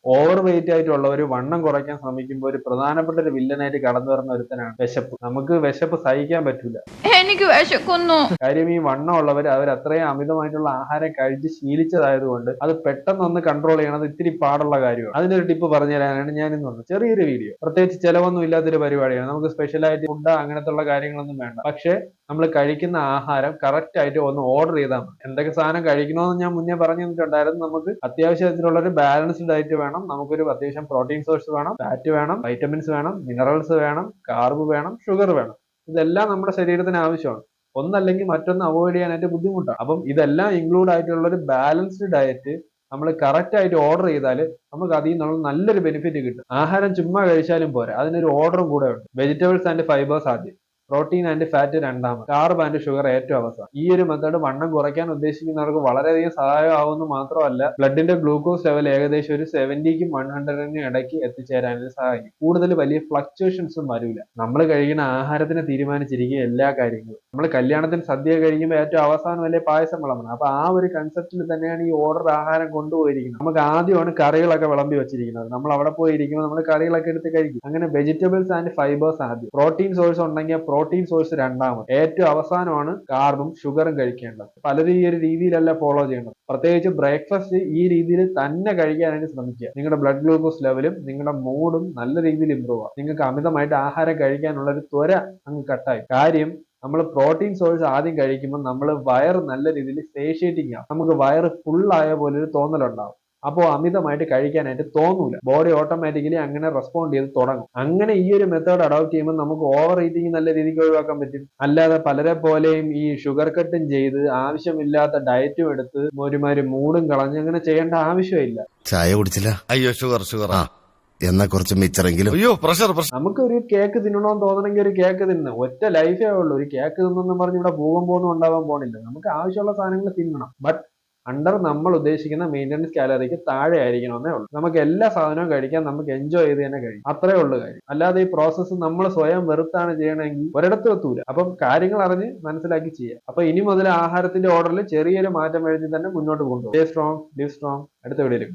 Over weight ആയിട്ടുള്ളവർ വണ്ണം കുറയ്ക്കാൻ ശ്രമിക്കുമ്പോൾ ഒരു പ്രധാനപ്പെട്ട ഒരു വില്ലനായിട്ട് കടന്നു വരുന്ന ഒരുത്തനാണ് വിശപ്പ്. നമുക്ക് വിശപ്പ് സഹിക്കാൻ പറ്റൂല. എനിക്ക് വിശക്കുന്നു. കാര്യം ഈ വണ്ണം ഉള്ളവർ അവർ അത്രയും അമിതമായിട്ടുള്ള ആഹാരം കഴിച്ച് ശീലിച്ചതായതുകൊണ്ട് അത് പെട്ടെന്ന് കൺട്രോൾ ചെയ്യണത് ഇത്തിരി പാടുള്ള കാര്യമാണ്. അതിനൊരു ടിപ്പ് പറഞ്ഞു തരാനാണ് ഞാൻ ഇന്ന് വന്നത്. ചെറിയൊരു വീഡിയോ, പ്രത്യേകിച്ച് ചെലവൊന്നും ഇല്ലാത്തൊരു പരിപാടിയാണ്. നമുക്ക് സ്പെഷ്യലായിട്ട് ഫുഡ് അങ്ങനത്തുള്ള കാര്യങ്ങളൊന്നും വേണ്ട. പക്ഷെ നമ്മൾ കഴിക്കുന്ന ആഹാരം കറക്റ്റ് ആയിട്ട് ഒന്ന് ഓർഡർ ചെയ്താൽ മതി. എന്തൊക്കെ സാധനം കഴിക്കണമെന്ന് ഞാൻ മുന്നേ പറഞ്ഞു തന്നിട്ടുണ്ടായിരുന്നു. നമുക്ക് അത്യാവശ്യത്തിലുള്ള ഒരു ബാലൻസ്ഡ് ഡയറ്റ് വേണം. നമുക്കൊരു അത്യാവശ്യം പ്രോട്ടീൻ സോഴ്സ് വേണം, ഫാറ്റ് വേണം, വൈറ്റമിൻസ് വേണം, മിനറൽസ് വേണം, കാർബ് വേണം, ഷുഗർ വേണം. ഇതെല്ലാം നമ്മുടെ ശരീരത്തിന് ആവശ്യമാണ്. ഒന്നല്ലെങ്കിൽ മറ്റൊന്ന് അവോയ്ഡ് ചെയ്യാനായിട്ട് ബുദ്ധിമുട്ടാണ്. അപ്പം ഇതെല്ലാം ഇൻക്ലൂഡ് ആയിട്ടുള്ള ഒരു ബാലൻസ്ഡ് ഡയറ്റ് നമ്മൾ കറക്റ്റ് ആയിട്ട് ഓർഡർ ചെയ്താൽ നമുക്ക് അതിൽ നിന്നുള്ള നല്ലൊരു ബെനിഫിറ്റ് കിട്ടും. ആഹാരം ചുമ്മാ കഴിച്ചാലും പോരാ, അതിനൊരു ഓർഡറും കൂടെ ഉണ്ട്. വെജിറ്റബിൾസ് ആൻഡ് ഫൈബേഴ്സ് ആദ്യം, പ്രോട്ടീൻ ആൻഡ് ഫാറ്റ് രണ്ടാമത്, കാർബ് ആൻഡ് ഷുഗർ ഏറ്റവും അവസാനം. ഈ ഒരു മെത്തേഡ് വണ്ണം കുറയ്ക്കാൻ ഉദ്ദേശിക്കുന്നവർക്ക് വളരെയധികം സഹായമാവുമെന്ന് മാത്രമല്ല, ബ്ലഡിന്റെ ഗ്ലൂക്കോസ് ലെവൽ ഏകദേശം ഒരു 70ക്കും 100നും ഇടയ്ക്ക് എത്തിച്ചേരാൻ സഹായിക്കും. കൂടുതൽ വലിയ ഫ്ലക്ച്വേഷൻസും വരില്ല. നമ്മൾ കഴിക്കുന്ന ആഹാരത്തിനെ തീരുമാനിച്ചിരിക്കും എല്ലാ കാര്യങ്ങളും. നമ്മൾ കല്യാണത്തിന് സദ്യ കഴിക്കുമ്പോൾ ഏറ്റവും അവസാനം അല്ലേ പായസം വിളമ്പണം. അപ്പൊ ആ ഒരു കൺസെപ്റ്റിൽ തന്നെയാണ് ഈ ഓർഡർ ആഹാരം കൊണ്ടുപോയിരിക്കുന്നത്. നമുക്ക് ആദ്യമാണ് കറികളൊക്കെ വിളമ്പി വെച്ചിരിക്കുന്നത്. നമ്മൾ അവിടെ പോയി ഇരിക്കുമ്പോൾ നമ്മൾ കറികളൊക്കെ എടുത്ത് കഴിക്കും. അങ്ങനെ വെജിറ്റബിൾസ് ആൻഡ് ഫൈബേഴ്സ് ആദ്യം, പ്രോട്ടീൻ സോഴ്സ് ഉണ്ടെങ്കിൽ പ്രോട്ടീൻ സോഴ്സ് രണ്ടാമത്, ഏറ്റവും അവസാനമാണ് കാർബും ഷുഗറും കഴിക്കേണ്ടത്. പലരും ഈ ഒരു രീതിയിലല്ല ഫോളോ ചെയ്യേണ്ടത്. പ്രത്യേകിച്ച് ബ്രേക്ക്ഫാസ്റ്റ് ഈ രീതിയിൽ തന്നെ കഴിക്കാനായിട്ട് ശ്രമിക്കുക. നിങ്ങളുടെ ബ്ലഡ് ഗ്ലൂക്കോസ് ലെവലും നിങ്ങളുടെ മൂഡും നല്ല രീതിയിൽ ഇമ്പ്രൂവ് ആവും. നിങ്ങൾക്ക് അമിതമായിട്ട് ആഹാരം കഴിക്കാനുള്ള ഒരു ത്വര അങ്ങ് കട്ടായി. കാര്യം, നമ്മൾ പ്രോട്ടീൻ സോഴ്സ് ആദ്യം കഴിക്കുമ്പോൾ നമ്മൾ വയറ് നല്ല രീതിയിൽ സേഷ്യേറ്റിംഗ് ആവും. നമുക്ക് വയറ് ഫുൾ ആയ പോലെ ഒരു തോന്നലുണ്ടാവും. അപ്പോൾ അമിതമായിട്ട് കഴിക്കാനായിട്ട് തോന്നൂല. ബോഡി ഓട്ടോമാറ്റിക്കലി അങ്ങനെ റെസ്പോണ്ട് ചെയ്ത് തുടങ്ങും. അങ്ങനെ ഈ ഒരു മെത്തേഡ് അഡോപ്റ്റ് ചെയ്യുമ്പോൾ നമുക്ക് ഓവർ ഈറ്റിംഗ് നല്ല രീതിക്ക് ഒഴിവാക്കാൻ പറ്റും. അല്ലാതെ പലരെ പോലെയും ഈ ഷുഗർ കട്ടും ചെയ്ത് ആവശ്യമില്ലാത്ത ഡയറ്റും എടുത്ത് ഒരുമാതിരി മൂടും കളഞ്ഞ് അങ്ങനെ ചെയ്യേണ്ട ആവശ്യമില്ല. ചായ കുടിച്ചില്ല? അയ്യോ ഷുഗർ. എന്നാ കുറച്ച് മിച്ചറെങ്കിലും. അയ്യോ പ്രഷർ. നമുക്ക് ഒരു കേക്ക് തിന്നണമെന്ന് തോന്നണമെങ്കിൽ ഒരു കേക്ക് തിന്നണം. ഒറ്റ ലൈഫേ ഉള്ളൂ. ഒരു കേക്ക് തിന്നെന്നും പറഞ്ഞ് ഇവിടെ ഭൂകമ്പമൊന്നും ഉണ്ടാവാൻ പോണില്ല. നമുക്ക് ആവശ്യമുള്ള സാധനങ്ങൾ തിന്നണം. ബട്ട് അണ്ടർ നമ്മൾ ഉദ്ദേശിക്കുന്ന മെയിൻ്റനൻസ് കാലറിക്ക് താഴെ ആയിരിക്കണമെന്നേ ഉള്ളൂ. നമുക്ക് എല്ലാ സാധനവും കഴിക്കാൻ നമുക്ക് എൻജോയ് ചെയ്ത് തന്നെ കഴിയും. അത്രേ ഉള്ളൂ കാര്യം. അല്ലാതെ ഈ പ്രോസസ്സ് നമ്മൾ സ്വയം വെറുത്താണ് ചെയ്യണമെങ്കിൽ ഒരിടത്തും എത്തൂല. അപ്പം കാര്യങ്ങൾ അറിഞ്ഞ് മനസ്സിലാക്കി ചെയ്യാം. അപ്പൊ ഇനി മുതൽ ആഹാരത്തിന്റെ ഓർഡറിൽ ചെറിയൊരു മാറ്റം വരുത്തി തന്നെ മുന്നോട്ട് കൊണ്ടുപോകും. Stay strong, live strong. അടുത്ത വീഡിയോയിൽ